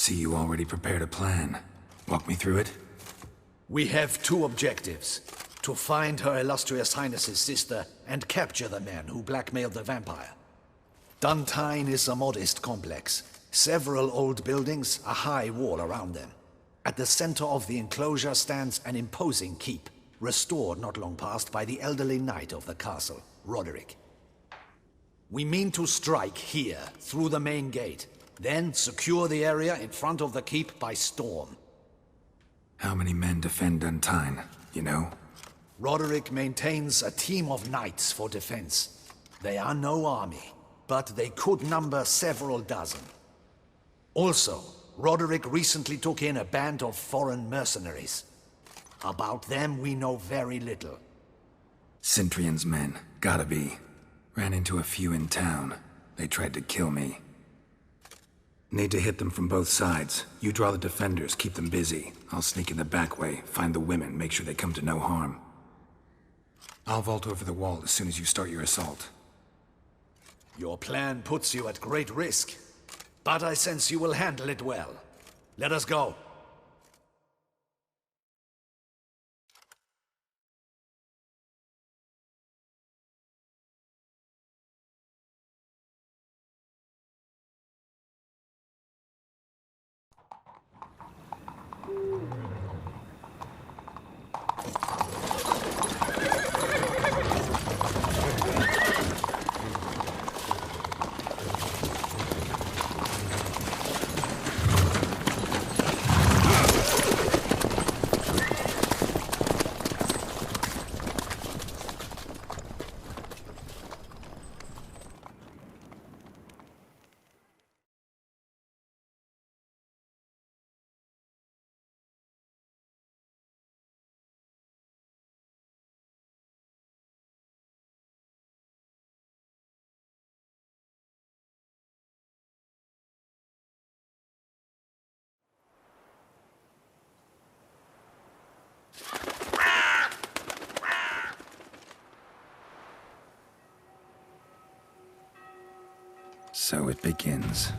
see you already prepared a plan. Walk me through it. We have two objectives. To find Her Illustrious Highness's sister and capture the man who blackmailed the vampire. Duntine is a modest complex. Several old buildings, a high wall around them. At the center of the enclosure stands an imposing keep, restored not long past by the elderly knight of the castle, Roderick. We mean to strike here, through the main gate, then secure the area in front of the keep by storm. How many men defend Duntine, you know? Roderick maintains a team of knights for defense. They are no army, but they could number several dozen. Also, Roderick recently took in a band of foreign mercenaries. About them we know very little. Cintrian's men, gotta be. Ran into a few in town. They tried to kill me. Need to hit them from both sides. You draw the defenders, keep them busy. I'll sneak in the back way, find the women, make sure they come to no harm. I'll vault over the wall as soon as you start your assault. Your plan puts you at great risk, but I sense you will handle it well. Let us go. So it begins.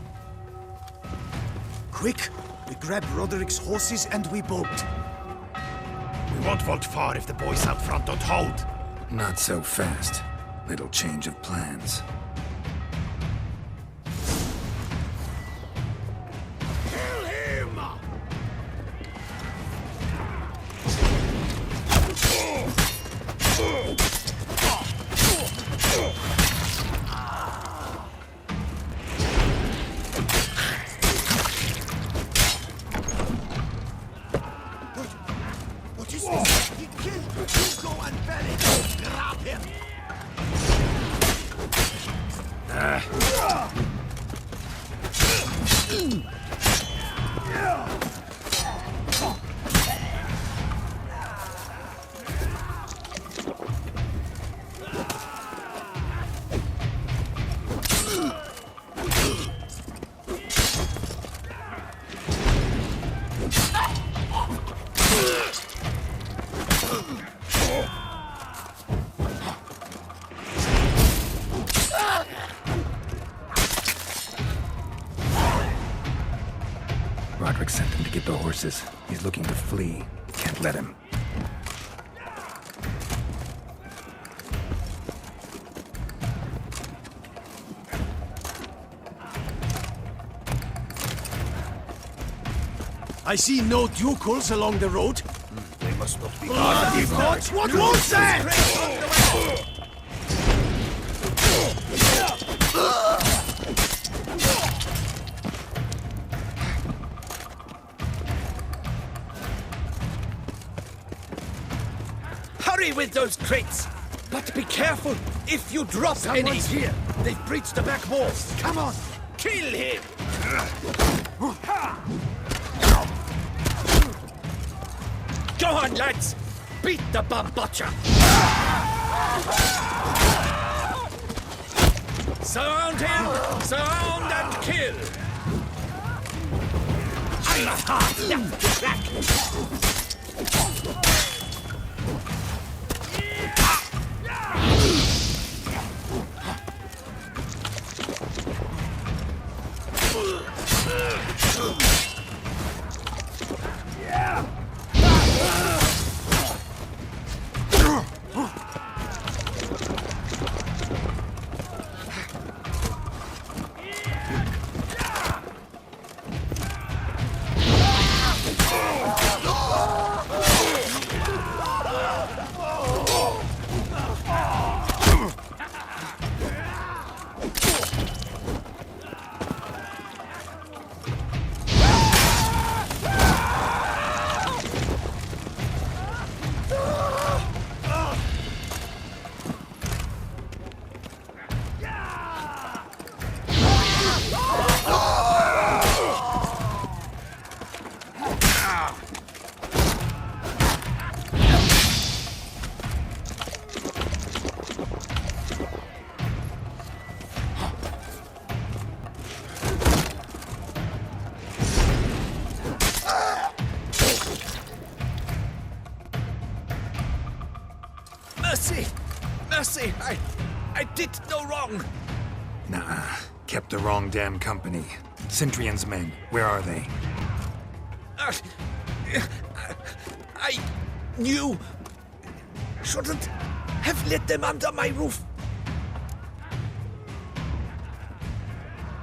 Quick! We grab Roderick's horses and we bolt. We won't vault far if the boys out front don't hold. Not so fast. Little change of plans. Kill him! What is this? He killed Hugo and Belly! Grab him! Roderick sent him to get the horses. He's looking to flee. Can't let him. I see no ducals along the road. They must not be What was that? Hurry with those crates! But be careful! If you drop Someone's here. they've breached the back walls. Come on! Kill him! Go on, lads! Beat the bambotcha! Surround him! Surround and kill! I'm a hard nut to crack! Mercy! Mercy! I did no wrong! Nah, kept the wrong damn company. Centrion's men, where are they? I knew... Shouldn't have let them under my roof.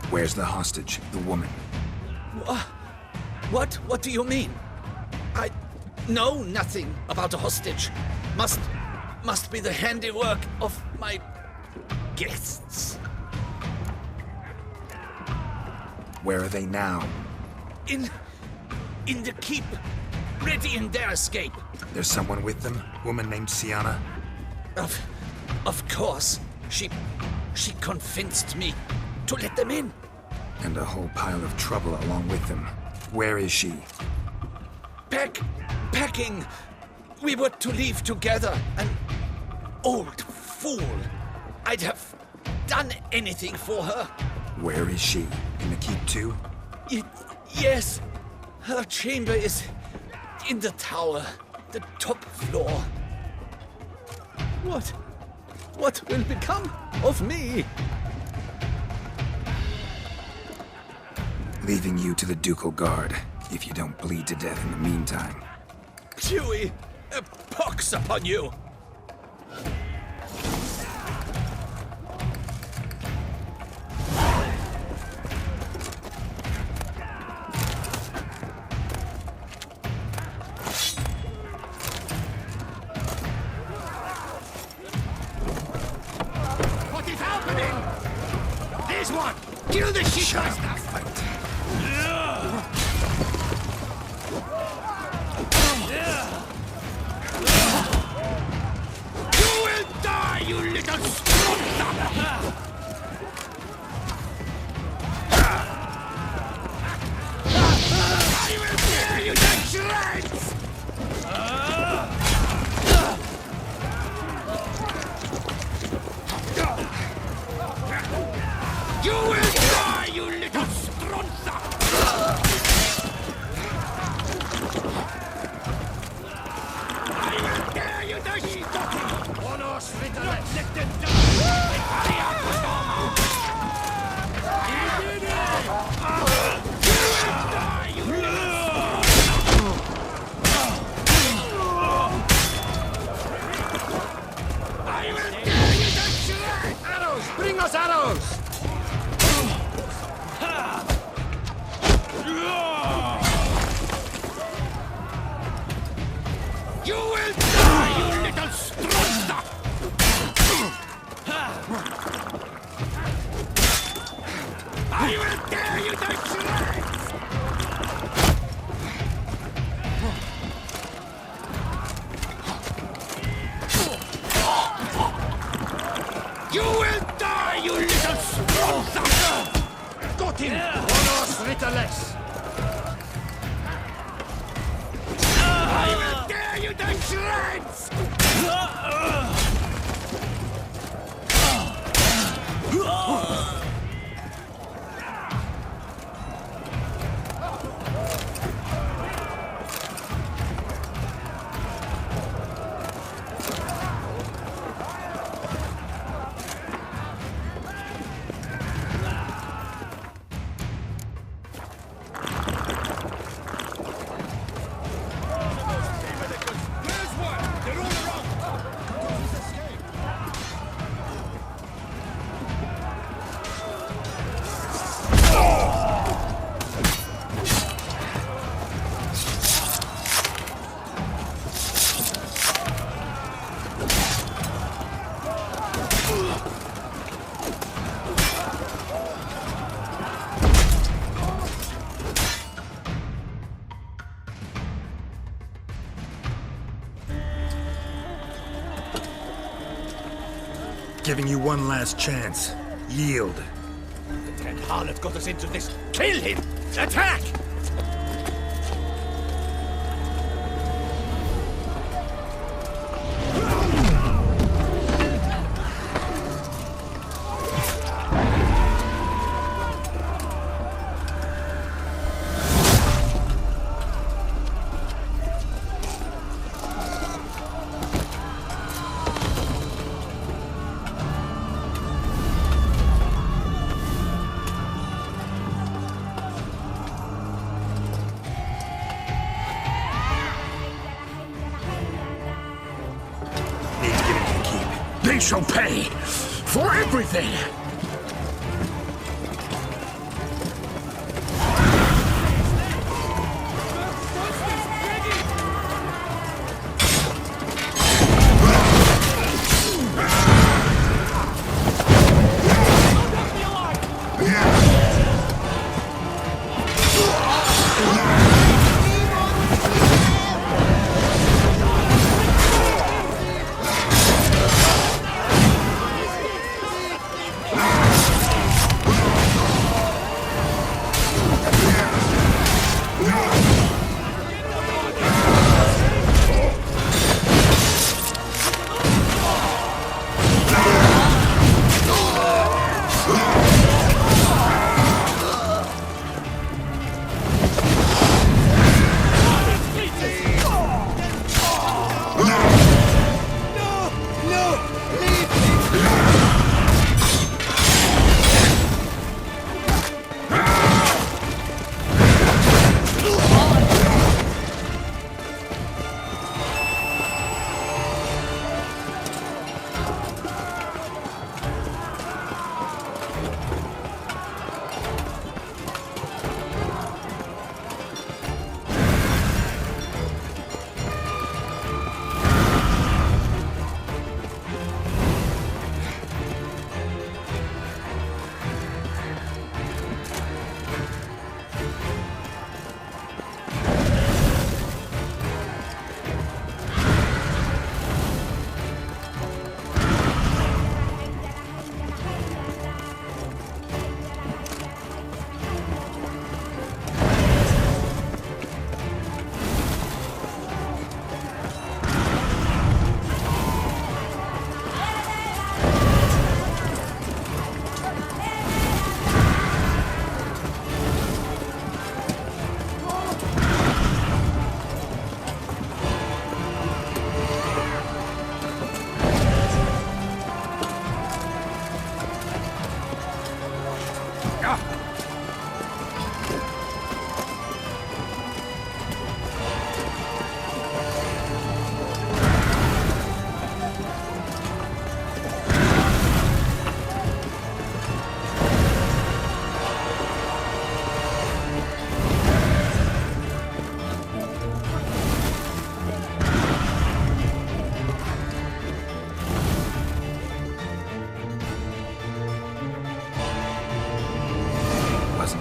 Where's the hostage, the woman? What? What do you mean? I know nothing about a hostage. Must be the handiwork of my guests. Where are they now? In the keep, ready in their escape. There's someone with them? Woman named Sienna? Of course. She convinced me to let them in. And a whole pile of trouble along with them. Where is she? Packing. We were to leave together. An old fool. I'd have done anything for her. Where is she? In the keep too? Yes. Her chamber is in the tower. The top floor. What will become of me? Leaving you to the ducal guard, if you don't bleed to death in the meantime. Huey, a pox upon you! What is happening? This one! Kill the shit! Shut up and fight. You will die, you little strunter! I will tear you to shreds! You will die, you little strunter! I will tear you to shreds! Onos Ritterlet, let them die! Hurry up, Storm! You did it! You will die, you little I will tear you to shreds! Arrows! Bring us arrows! You will die, you little strunter! I will tear you to shreds! You will die, you little strunter! Got him! Onos Ritterles! I will tear you to shreds! Giving you one last chance. Yield. The dead harlot got us into this. Kill him! Attack! They shall pay for everything!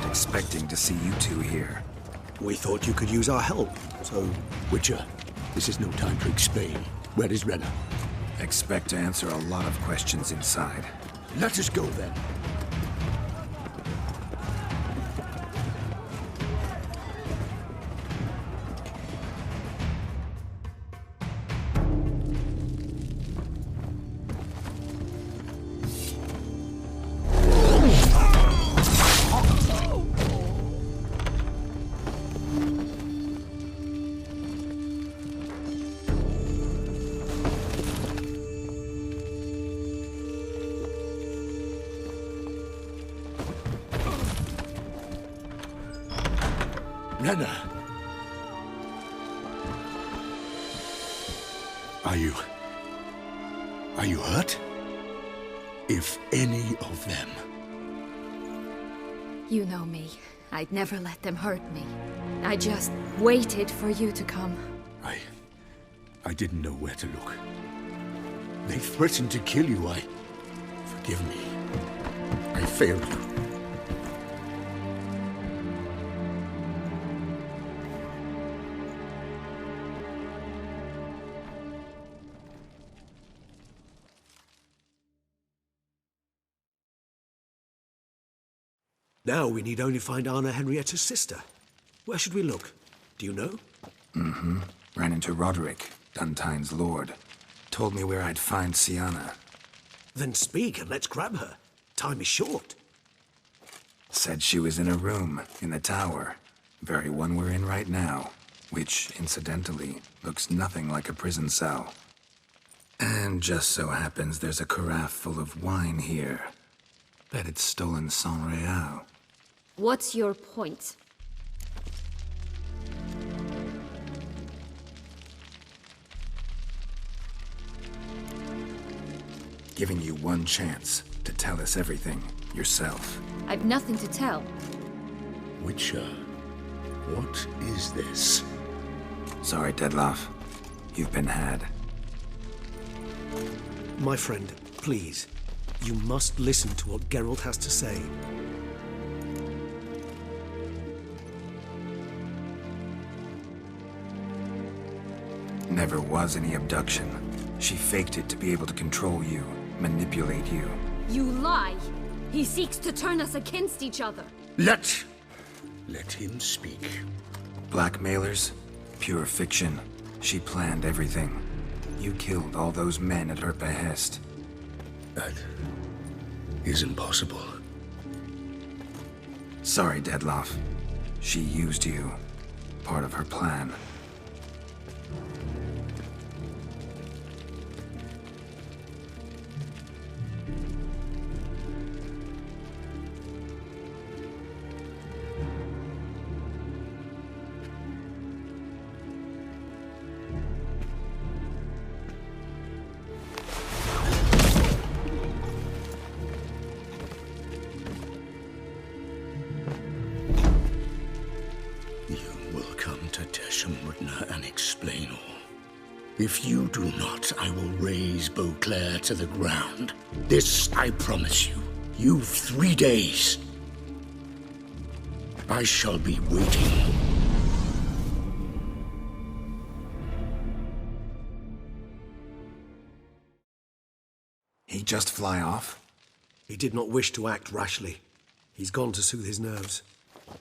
Expecting to see you two here. We thought you could use our help, so... Witcher, this is no time to explain. Where is Renna? Expect to answer a lot of questions inside. Let us go then. Renna! Are you hurt? If any of them... You know me. I'd never let them hurt me. I just waited for you to come. I didn't know where to look. They threatened to kill you. Forgive me. I failed you. Now we need only find Anna Henrietta's sister. Where should we look? Do you know? Mm-hmm. Ran into Roderick, Duntine's lord. Told me where I'd find Sienna. Then speak and let's grab her. Time is short. Said she was in a room in the tower. Very one we're in right now. Which, incidentally, looks nothing like a prison cell. And just so happens there's a carafe full of wine here. Bet it's stolen San Real. What's your point? Giving you one chance to tell us everything yourself. I've nothing to tell. Witcher, what is this? Sorry, Dettlaff. You've been had. My friend, please. You must listen to what Geralt has to say. Never was any abduction. She faked it to be able to control you, manipulate you. You lie! He seeks to turn us against each other. Let him speak. Blackmailers? Pure fiction. She planned everything. You killed all those men at her behest. That is impossible. Sorry, Dettlaff. She used you. Part of her plan. And explain all. If you do not, I will raise Beauclair to the ground. This I promise you. You've 3 days. I shall be waiting. He just fly off? He did not wish to act rashly. He's gone to soothe his nerves.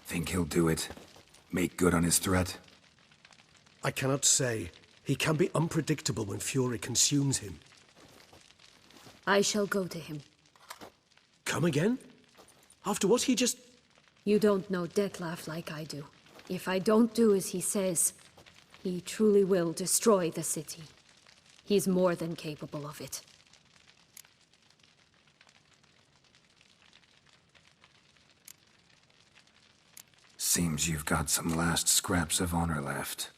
Think he'll do it? Make good on his threat? I cannot say. He can be unpredictable when fury consumes him. I shall go to him. Come again? After what he just... You don't know Dettlaff like I do. If I don't do as he says, he truly will destroy the city. He's more than capable of it. Seems you've got some last scraps of honor left.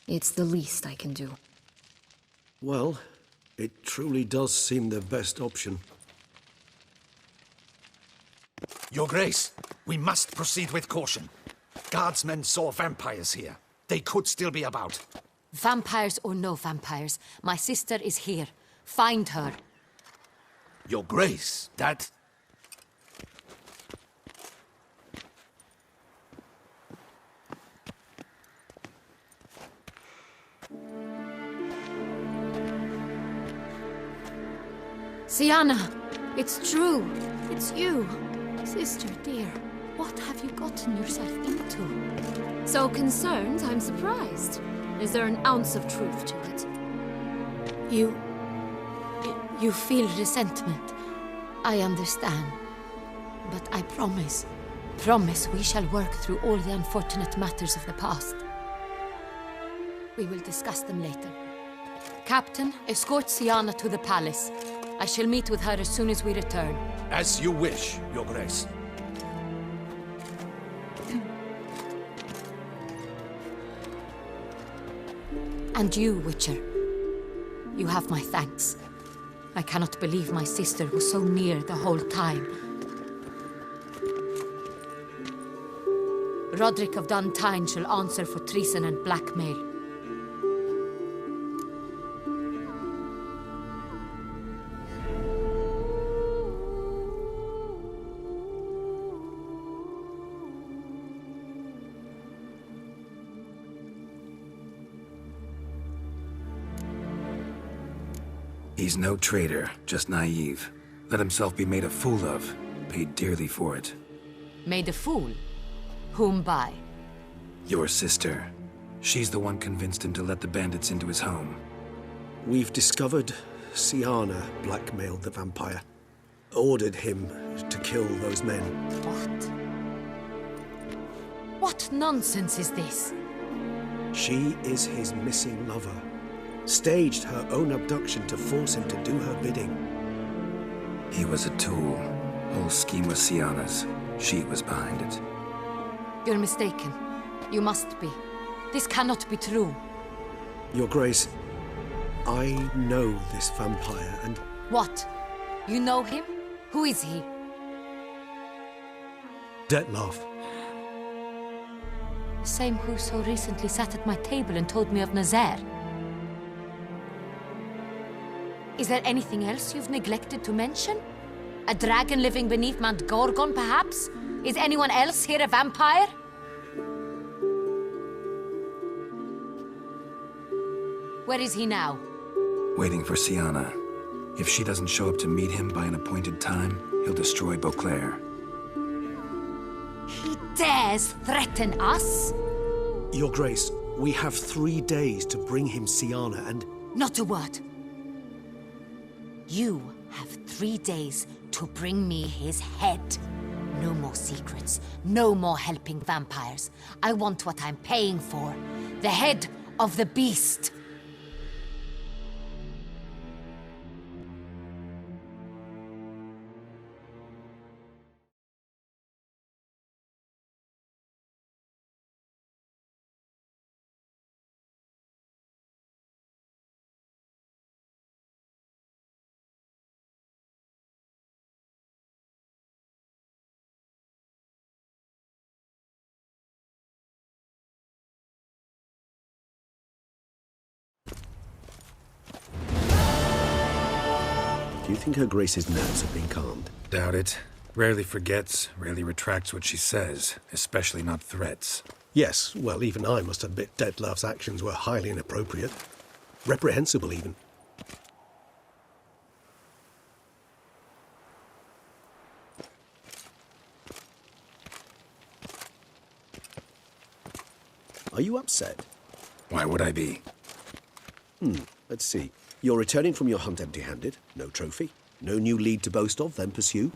It's the least I can do. Well, it truly does seem the best option. Your Grace, we must proceed with caution. Guardsmen saw vampires here. They could still be about. Vampires or no vampires, my sister is here. Find her. Your Grace, that... Sienna! It's true! It's you! Sister dear, what have you gotten yourself into? So concerned, I'm surprised. Is there an ounce of truth to it? You feel resentment. I understand. But I promise we shall work through all the unfortunate matters of the past. We will discuss them later. Captain, escort Sienna to the palace. I shall meet with her as soon as we return. As you wish, Your Grace. And you, Witcher. You have my thanks. I cannot believe my sister was so near the whole time. Roderick of Duntine shall answer for treason and blackmail. He's no traitor, just naive. Let himself be made a fool of. Paid dearly for it. Made a fool? Whom by? Your sister. She's the one convinced him to let the bandits into his home. We've discovered Sienna blackmailed the vampire. Ordered him to kill those men. What? What nonsense is this? She is his missing lover. Staged her own abduction to force him to do her bidding. He was a tool. Whole scheme was Sienna's. She was behind it. You're mistaken. You must be. This cannot be true. Your Grace, I know this vampire, and What? You know him? Who is he? Detlef. The same who so recently sat at my table and told me of Nazaire. Is there anything else you've neglected to mention? A dragon living beneath Mount Gorgon, perhaps? Is anyone else here a vampire? Where is he now? Waiting for Sienna. If she doesn't show up to meet him by an appointed time, he'll destroy Beauclair. He dares threaten us? Your Grace, we have 3 days to bring him Sienna, and Not a word. You have 3 days to bring me his head. No more secrets. No more helping vampires. I want what I'm paying for. The head of the beast. do you think Her Grace's nerves have been calmed? Doubt it. Rarely forgets, rarely retracts what she says, especially not threats. Yes, well, even I must admit Detlef's actions were highly inappropriate. Reprehensible, even. Are you upset? Why would I be? Let's see. You're returning from your hunt empty-handed. No trophy. No new lead to boast of, then pursue.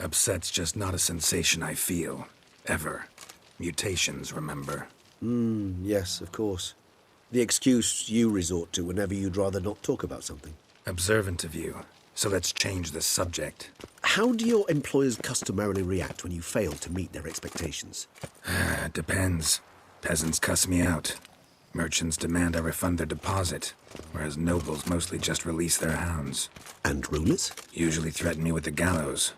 Upset's just not a sensation I feel. Ever. Mutations, remember? Yes, of course. The excuse you resort to whenever you'd rather not talk about something. Observant of you. So let's change the subject. How do your employers customarily react when you fail to meet their expectations? Depends. Peasants cuss me out. Merchants demand I refund their deposit, whereas nobles mostly just release their hounds. And rulers? Usually threaten me with the gallows.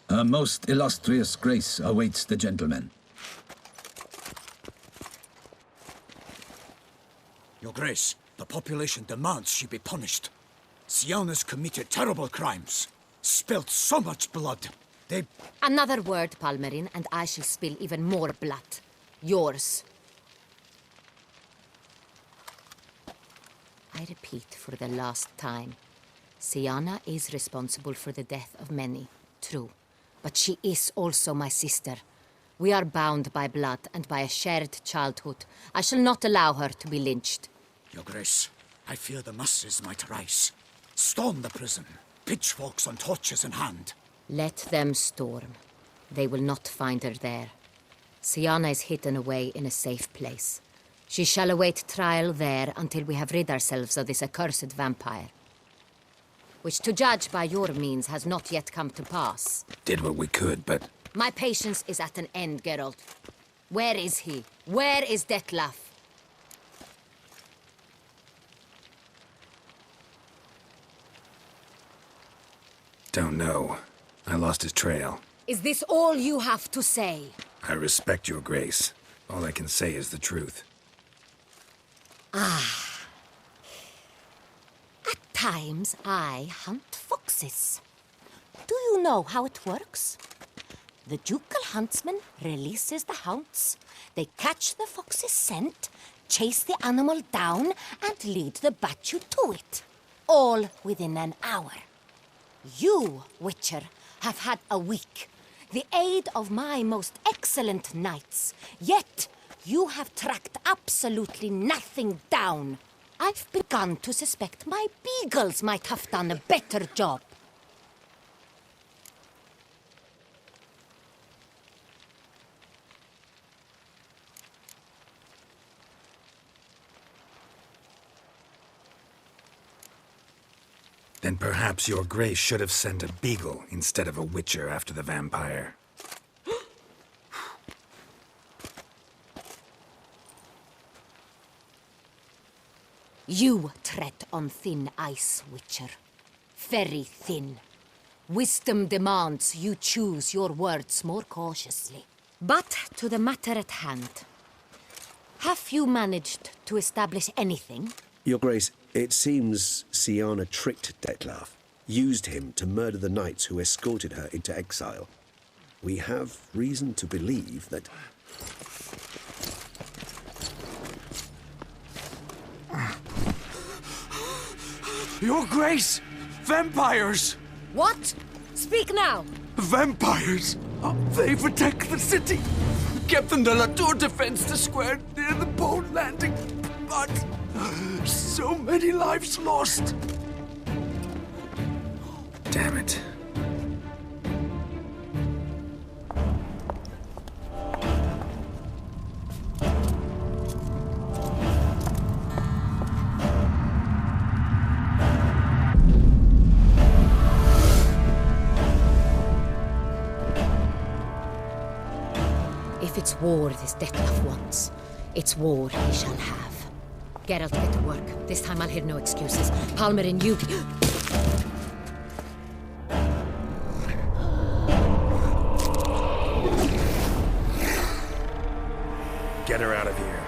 A most illustrious grace awaits the gentleman. Your Grace, the population demands she be punished. Sienna's committed terrible crimes. Spilt so much blood. They... Another word, Palmerin, and I shall spill even more blood. Yours. I repeat for the last time. Sienna is responsible for the death of many, true. But she is also my sister. We are bound by blood and by a shared childhood. I shall not allow her to be lynched. Your Grace, I fear the masses might rise. Storm the prison, pitchforks and torches in hand. Let them storm. They will not find her there. Sienna is hidden away in a safe place. She shall await trial there until we have rid ourselves of this accursed vampire. Which, to judge by your means, has not yet come to pass. Did what we could, but... My patience is at an end, Geralt. Where is he? Where is Detlef? Don't know. I lost his trail. Is this all you have to say? I respect your grace. All I can say is the truth. At times, I hunt foxes. Do you know how it works? The ducal huntsman releases the hounds. They catch the fox's scent, chase the animal down, and lead the battue to it. All within an hour. You, Witcher, have had a week. The aid of my most excellent knights. Yet, you have tracked absolutely nothing down. I've begun to suspect my beagles might have done a better job. Then perhaps your grace should have sent a beagle instead of a witcher after the vampire. You tread on thin ice, Witcher. Very thin. Wisdom demands you choose your words more cautiously. But to the matter at hand. Have you managed to establish anything? Your Grace, it seems Siana tricked Detlaf, used him to murder the knights who escorted her into exile. We have reason to believe that... Your Grace! Vampires! What? Speak now! Vampires! They protect the city! Captain de la Tour defends the square near the boat landing, but so many lives lost! Damn it. If it's war this Detlaf wants, it's war he shall have. Geralt, get to work. This time I'll hear no excuses. Palmer and you... Get her out of here.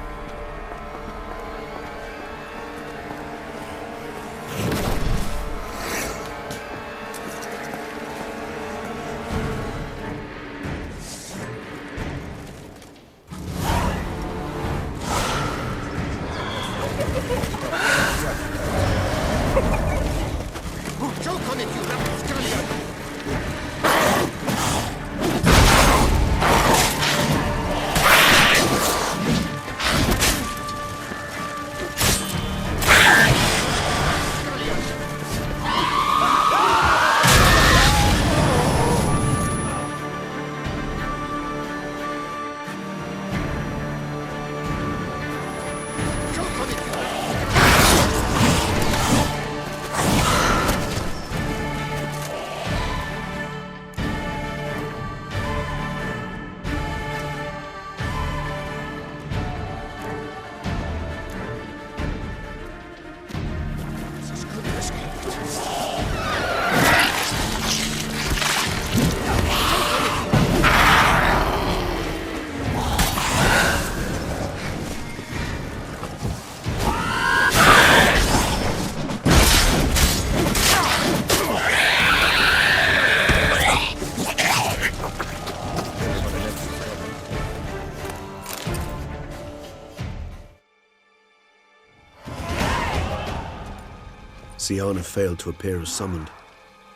Siana failed to appear as summoned.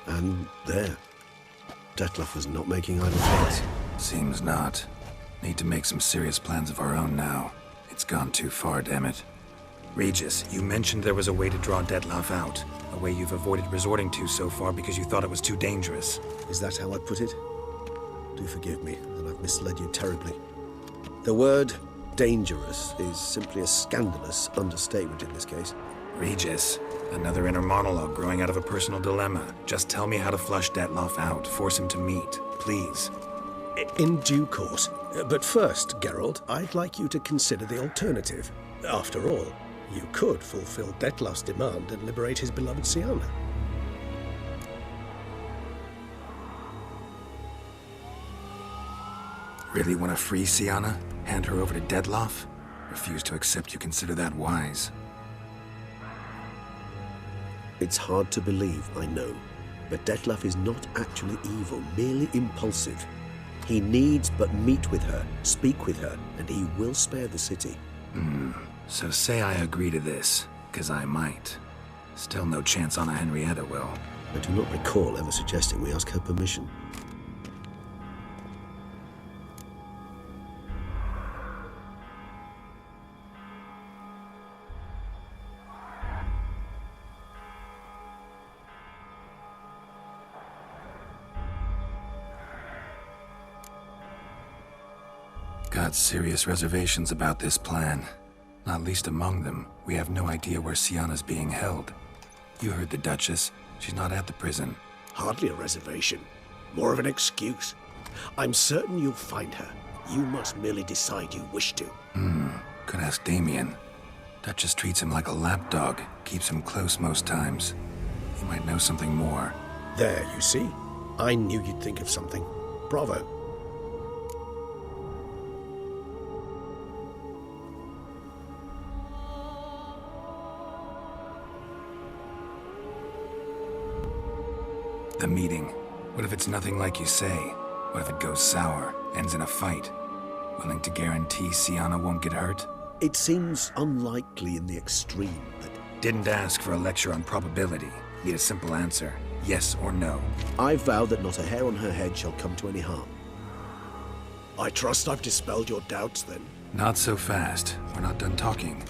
And there. Detlaf was not making idle threats. Seems not. Need to make some serious plans of our own now. It's gone too far, damn it. Regis, you mentioned there was a way to draw Detlaf out. A way you've avoided resorting to so far because you thought it was too dangerous. Is that how I put it? Do forgive me that I've misled you terribly. The word dangerous is simply a scandalous understatement in this case. Regis, another inner monologue growing out of a personal dilemma. Just tell me how to flush Detlaf out. Force him to meet, please. In due course. But first, Geralt, I'd like you to consider the alternative. After all, you could fulfill Detlaf's demand and liberate his beloved Siana. Really want to free Siana? Hand her over to Detlaf? Refuse to accept you consider that wise. It's hard to believe, I know, but Detlaf is not actually evil, merely impulsive. He needs but meet with her, speak with her, and he will spare the city. So say I agree to this, 'cause I might. Still no chance Anna Henrietta will. I do not recall ever suggesting we ask her permission. Got serious reservations about this plan. Not least among them, we have no idea where Siana's being held. You heard the Duchess. She's not at the prison. Hardly a reservation. More of an excuse. I'm certain you'll find her. You must merely decide you wish to. Could ask Damien. Duchess treats him like a lapdog, keeps him close most times. He might know something more. There, you see? I knew you'd think of something. Bravo. The meeting. What if it's nothing like you say? What if it goes sour, ends in a fight? Willing to guarantee Sienna won't get hurt? It seems unlikely in the extreme, but Didn't ask for a lecture on probability. Need a simple answer. Yes or no. I vow that not a hair on her head shall come to any harm. I trust I've dispelled your doubts, then. Not so fast. We're not done talking.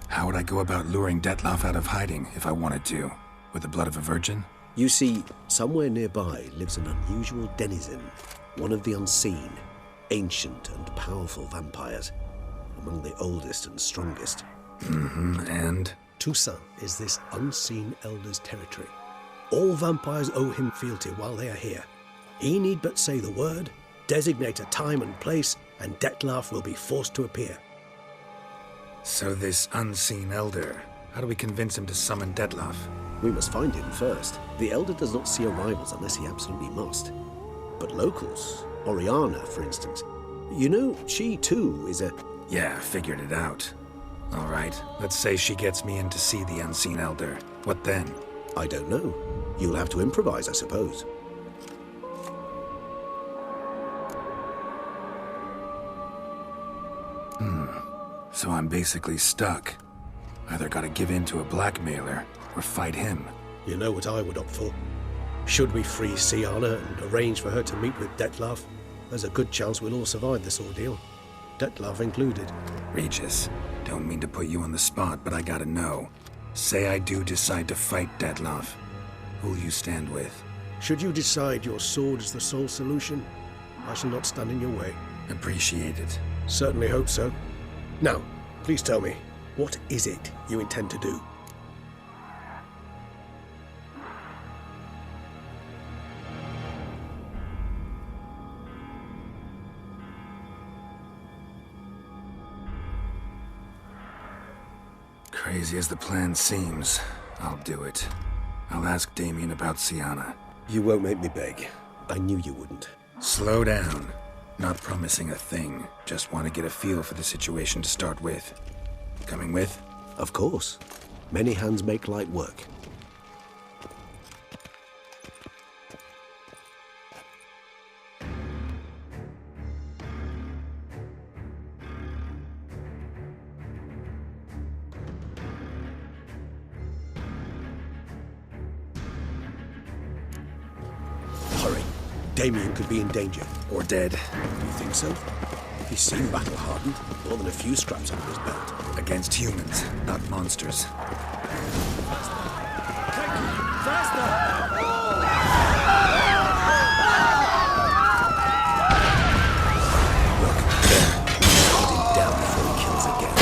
How would I go about luring Detloff out of hiding if I wanted to? With the blood of a virgin? You see, somewhere nearby lives an unusual denizen, one of the unseen, ancient and powerful vampires, among the oldest and strongest. And? Toussaint is this unseen elder's territory. All vampires owe him fealty while they are here. He need but say the word, designate a time and place, and Detloff will be forced to appear. So this unseen elder, how do we convince him to summon Detloff? We must find him first. The elder does not see arrivals unless he absolutely must. But locals, Oriana, for instance, you know, she too is a... Yeah, figured it out. All right, let's say she gets me in to see the unseen elder. What then? I don't know. You'll have to improvise, I suppose. So I'm basically stuck. Either gotta give in to a blackmailer, or fight him. You know what I would opt for. Should we free Sienna and arrange for her to meet with Detloff, there's a good chance we'll all survive this ordeal. Detloff included. Regis, don't mean to put you on the spot, but I gotta know. Say I do decide to fight Detloff. Who'll you stand with? Should you decide your sword is the sole solution, I shall not stand in your way. Appreciate it. Certainly hope so. Now, please tell me, what is it you intend to do? Crazy as the plan seems, I'll do it. I'll ask Damien about Sienna. You won't make me beg. I knew you wouldn't. Slow down. Not promising a thing. Just want to get a feel for the situation to start with. Coming with? Of course. Many hands make light work. Hurry. Damien could be in danger. Or dead. You think so? He seemed battle-hardened. More than a few scraps under his belt. Against humans, not monsters. Look, there. Hold him down before he kills again.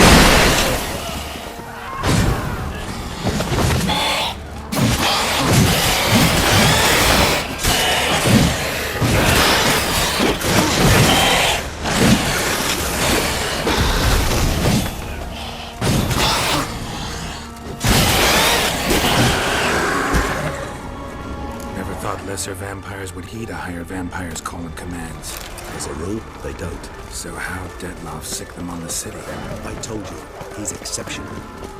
Lesser vampires would heed a higher vampire's call and commands. As a rule, they don't. So how'd Detloff sick them on the city? I told you, he's exceptional.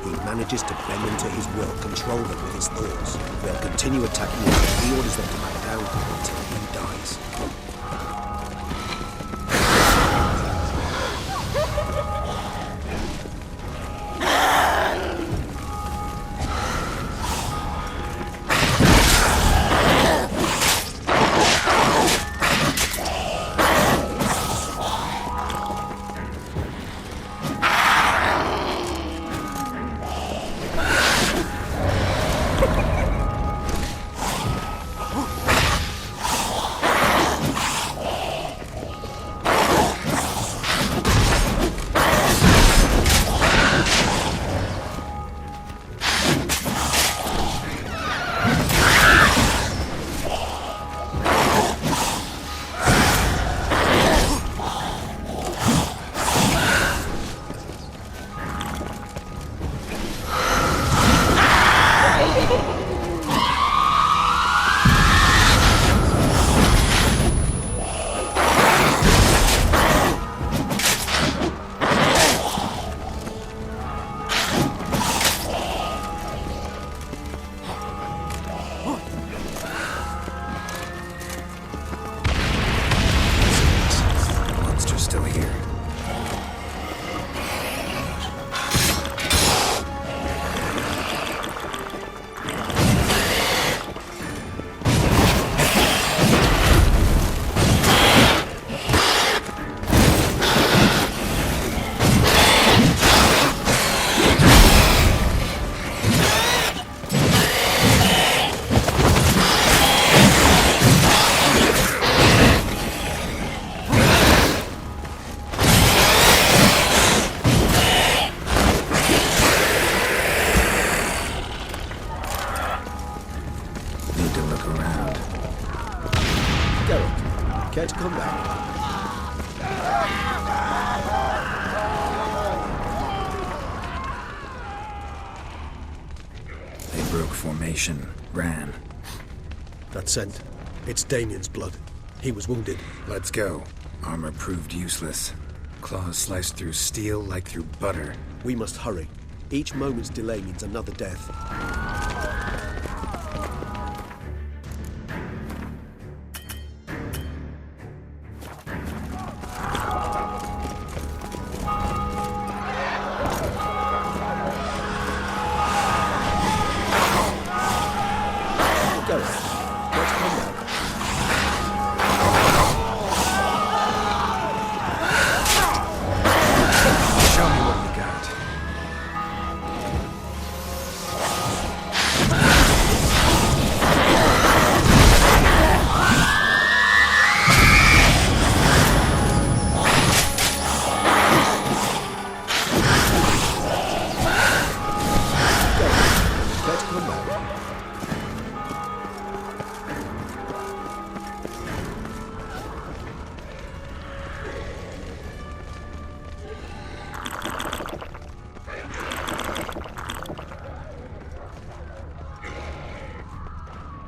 He manages to bend them to his will, control them with his thoughts. They'll continue attacking him until he orders them to back down until he dies. broke formation, ran. That scent. It's Damien's blood. He was wounded. Let's go. Armor proved useless. Claws sliced through steel like through butter. We must hurry. Each moment's delay means another death.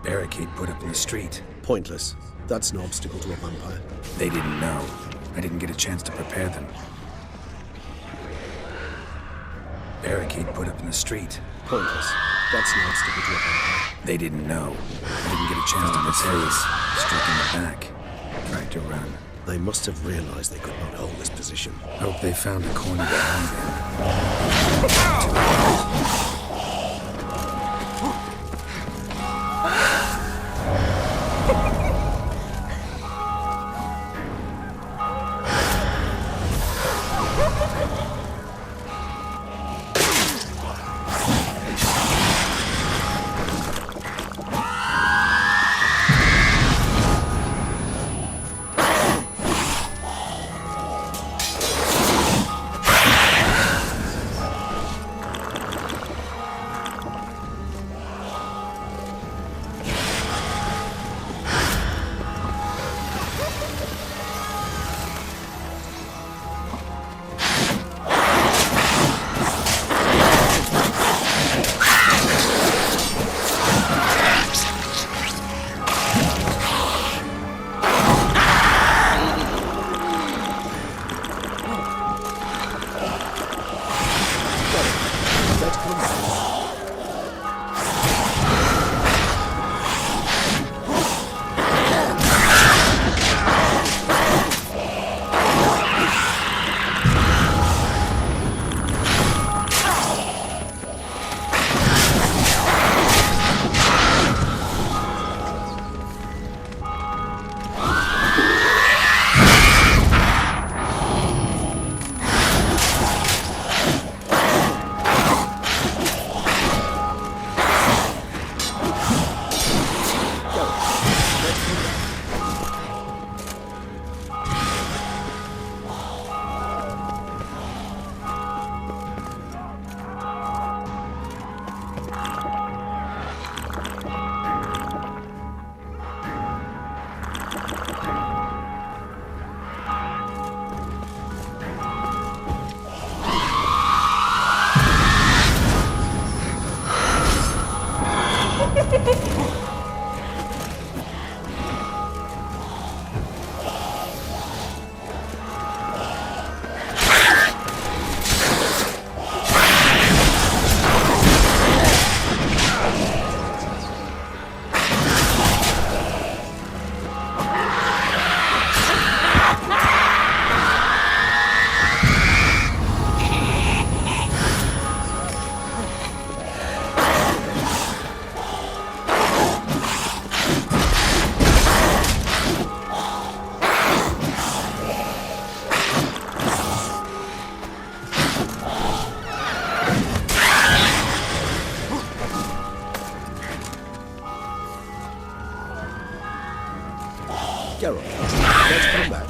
Barricade put up in the street. Pointless. That's no obstacle to a vampire. They didn't know. I didn't get a chance to prepare them. Barricade put up in the street. Pointless. That's no obstacle to a vampire. They didn't know. I didn't get a chance to prepare us. Struck in the back. Tried to run. They must have realized they could not hold this position. Hope they found a corner to hide in. Geralt, let's come back.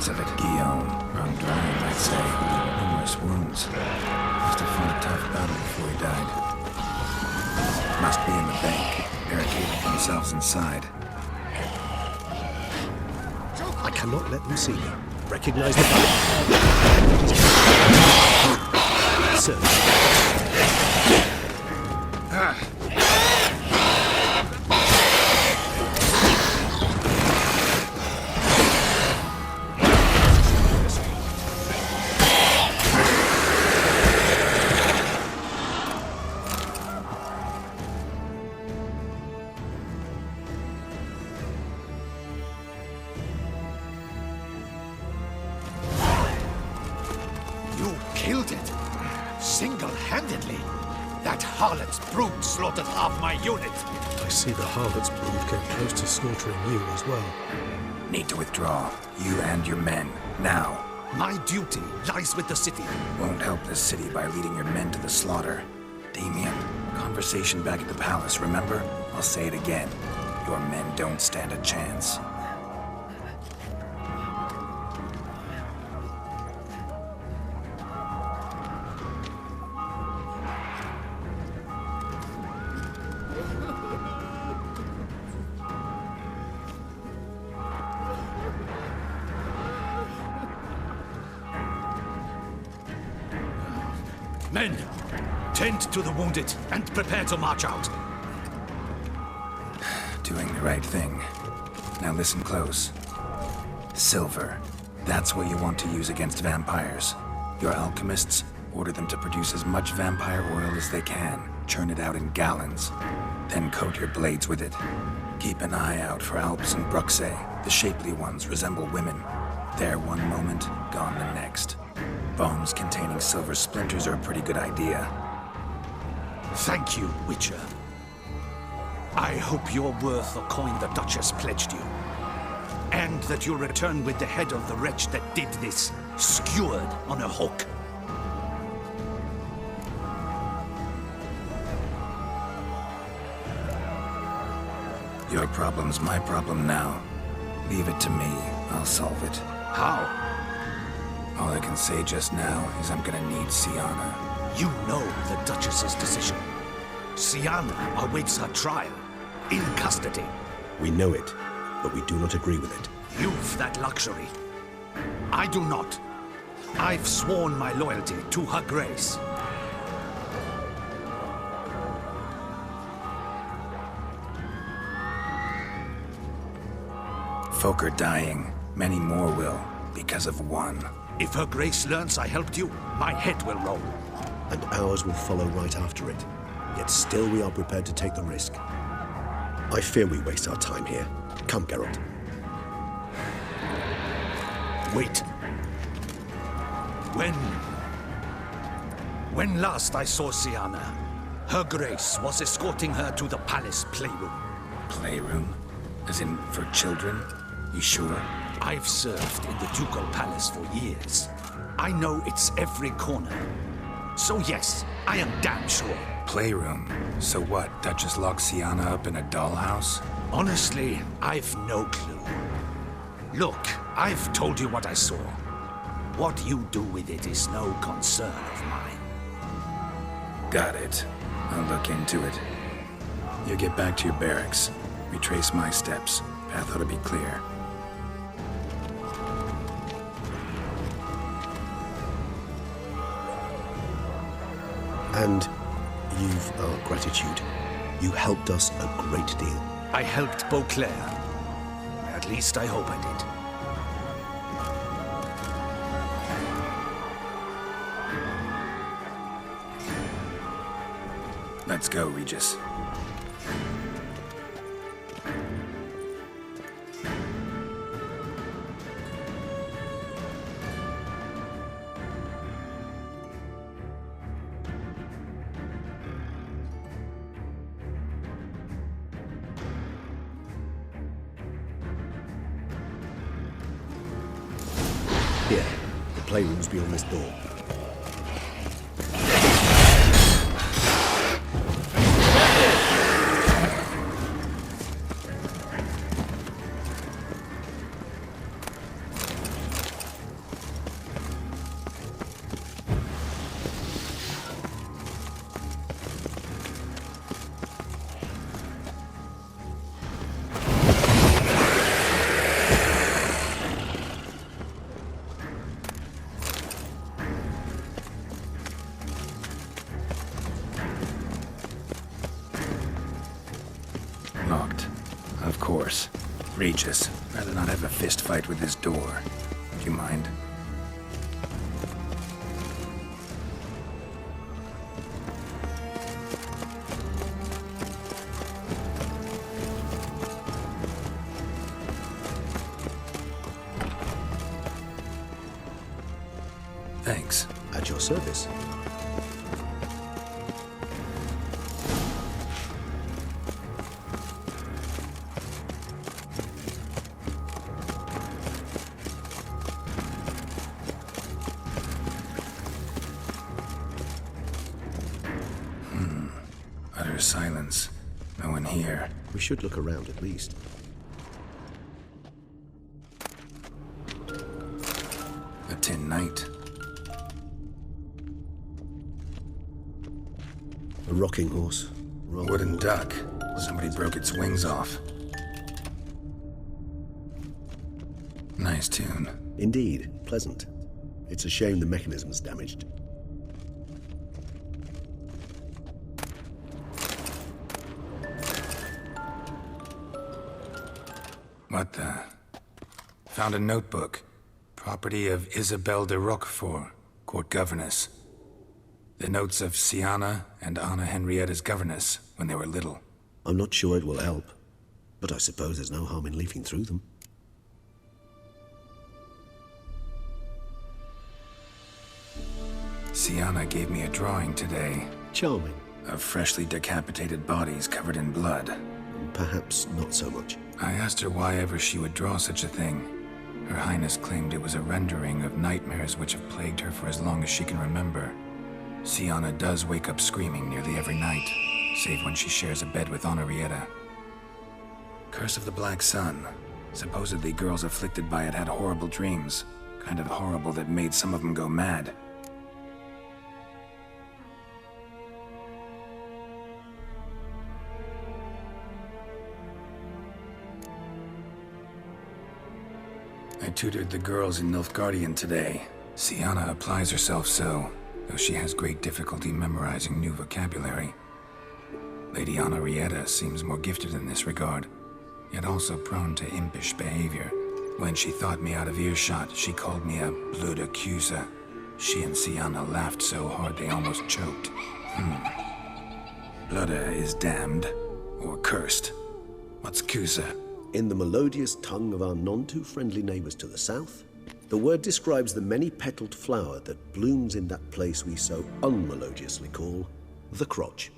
looks of it. Guillaume, run dry, you might say. Numerous wounds. Must have fought a tough battle before he died. Must be in the bank, barricaded themselves inside. I cannot let them see me. Recognize the battle. Search. Killed it? Single-handedly? That harlot's brood slaughtered half my unit. I see the harlot's brood came close to slaughtering you as well. Need to withdraw. You and your men. Now. My duty lies with the city. Won't help this city by leading your men to the slaughter. Damien, conversation back at the palace, remember? I'll say it again. Your men don't stand a chance. Men, tend to the wounded and prepare to march out. Doing the right thing. Now listen close. Silver. That's what you want to use against vampires. Your alchemists, order them to produce as much vampire oil as they can. Churn it out in gallons. Then coat your blades with it. Keep an eye out for Alps and Bruxay. The shapely ones resemble women. There one moment, gone the next. Bombs containing silver splinters are a pretty good idea. Thank you, Witcher. I hope you're worth the coin the Duchess pledged you. And that you'll return with the head of the wretch that did this, skewered on a hook. Your problem's my problem now. Leave it to me. I'll solve it. How? All I can say just now is I'm gonna need Sienna. You know the Duchess's decision. Sienna awaits her trial, in custody. We know it, but we do not agree with it. You've that luxury. I do not. I've sworn my loyalty to her grace. Folk are dying. Many more will, because of one. If her grace learns I helped you, my head will roll. And ours will follow right after it. Yet still we are prepared to take the risk. I fear we waste our time here. Come, Geralt. Wait. When last I saw Sienna, her grace was escorting her to the palace playroom. Playroom? As in, for children? You sure? I've served in the ducal palace for years. I know its every corner. So yes, I am damn sure. Playroom? So what, Duchess locked Sienna up in a dollhouse? Honestly, I've no clue. Look, I've told you what I saw. What you do with it is no concern of mine. Got it. I'll look into it. You get back to your barracks. Retrace my steps. Path ought to be clear. And you've our gratitude. You helped us a great deal. I helped Beauclair. At least I hope I did. Let's go, Regis. Here, the playroom's beyond this door. course. Regis, rather not have a fist fight with this door. Do you mind? Thanks. At your service. Utter silence. No one here. We should look around at least. A tin knight. A rocking horse. Wooden duck. Somebody broke its wings off. Nice tune. Indeed, pleasant. It's a shame the mechanism's damaged. What the? Found a notebook. Property of Isabelle de Roquefort, court governess. The notes of Siana and Anna Henrietta's governess when they were little. I'm not sure it will help, but I suppose there's no harm in leafing through them. Siana gave me a drawing today. Charming. Of freshly decapitated bodies covered in blood. Perhaps not so much. I asked her why ever she would draw such a thing. Her Highness claimed it was a rendering of nightmares which have plagued her for as long as she can remember. Siana does wake up screaming nearly every night, save when she shares a bed with Henrietta. Curse of the Black Sun. Supposedly girls afflicted by it had horrible dreams. Kind of horrible that made some of them go mad. I tutored the girls in Nilfgaardian today. Siana applies herself so, though she has great difficulty memorizing new vocabulary. Lady Henrietta seems more gifted in this regard, yet also prone to impish behavior. When she thought me out of earshot, she called me a blood accuser. She and Siana laughed so hard they almost choked. Blooda is damned, or cursed. What's cusa? In the melodious tongue of our none-too-friendly neighbors to the south, the word describes the many-petaled flower that blooms in that place we so unmelodiously call the crotch.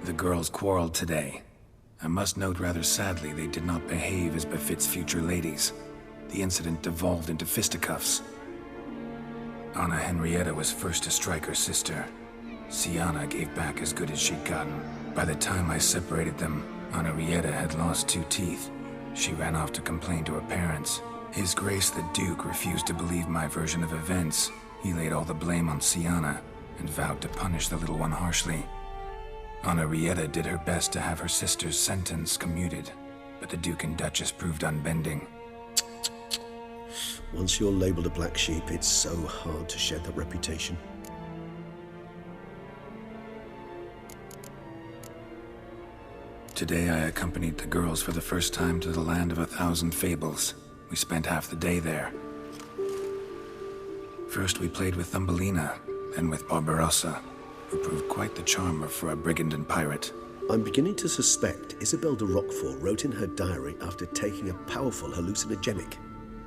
The girls quarreled today. I must note rather sadly they did not behave as befits future ladies. The incident devolved into fisticuffs. Anna Henrietta was first to strike her sister. Siana gave back as good as she'd gotten. By the time I separated them, Henrietta had lost 2 teeth. She ran off to complain to her parents. His Grace the Duke refused to believe my version of events. He laid all the blame on Siana and vowed to punish the little one harshly. Henrietta did her best to have her sister's sentence commuted, but the Duke and Duchess proved unbending. Once you're labeled a black sheep, it's so hard to shed that reputation. Today I accompanied the girls for the first time to the land of 1,000 fables. We spent half the day there. First we played with Thumbelina, then with Barbarossa, who proved quite the charmer for a brigand and pirate. I'm beginning to suspect Isabelle de Roquefort wrote in her diary after taking a powerful hallucinogenic.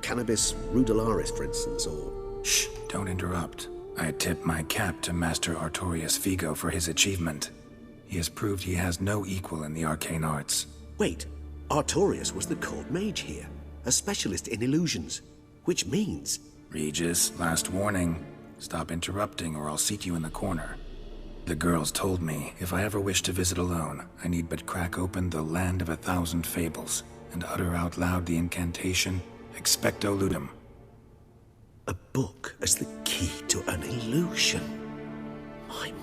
Cannabis rudularis, for instance, or... Shh, don't interrupt. I tip my cap to Master Artorius Figo for his achievement. He has proved he has no equal in the arcane arts. Wait, Artorius was the court mage here, a specialist in illusions, which means... Regis, last warning. Stop interrupting or I'll seat you in the corner. The girls told me if I ever wish to visit alone, I need but crack open the land of 1,000 fables and utter out loud the incantation, Expecto Ludum. A book as the key to an illusion.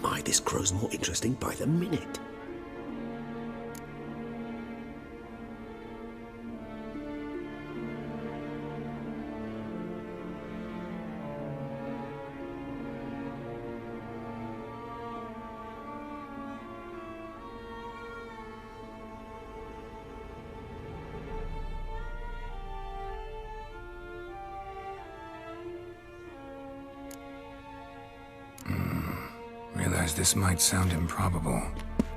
My, this grows more interesting by the minute. realize this might sound improbable,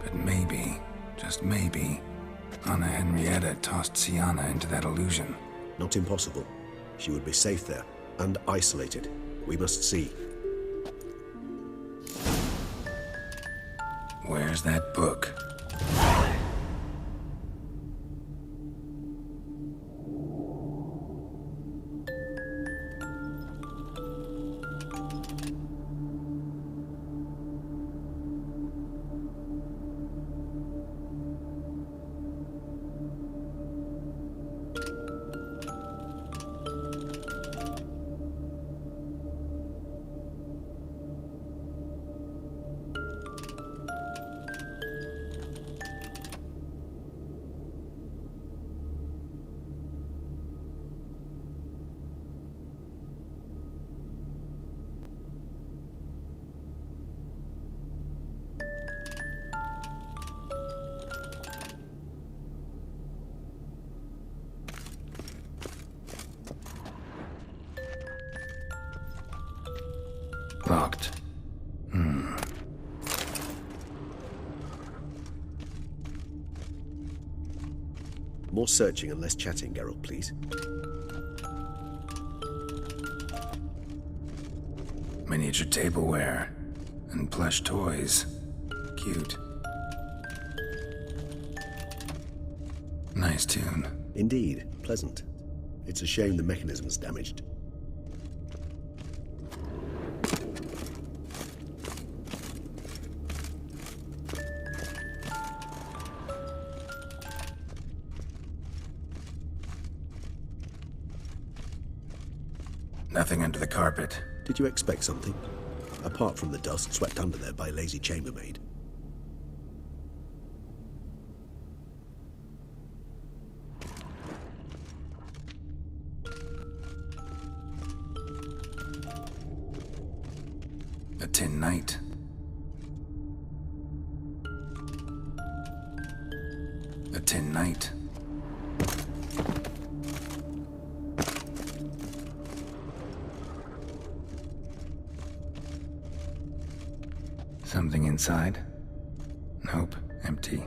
but maybe, just maybe, Anna Henrietta tossed Sienna into that illusion. Not impossible. She would be safe there, and isolated. We must see. Where's that book? Locked. More searching and less chatting, Geralt, please. Miniature tableware and plush toys. Cute. Nice tune. Indeed, pleasant. It's a shame the mechanism's damaged. Nothing under the carpet. Did you expect something? Apart from the dust swept under there by a lazy chambermaid. A tin knight. A tin knight. Something inside? Nope, empty.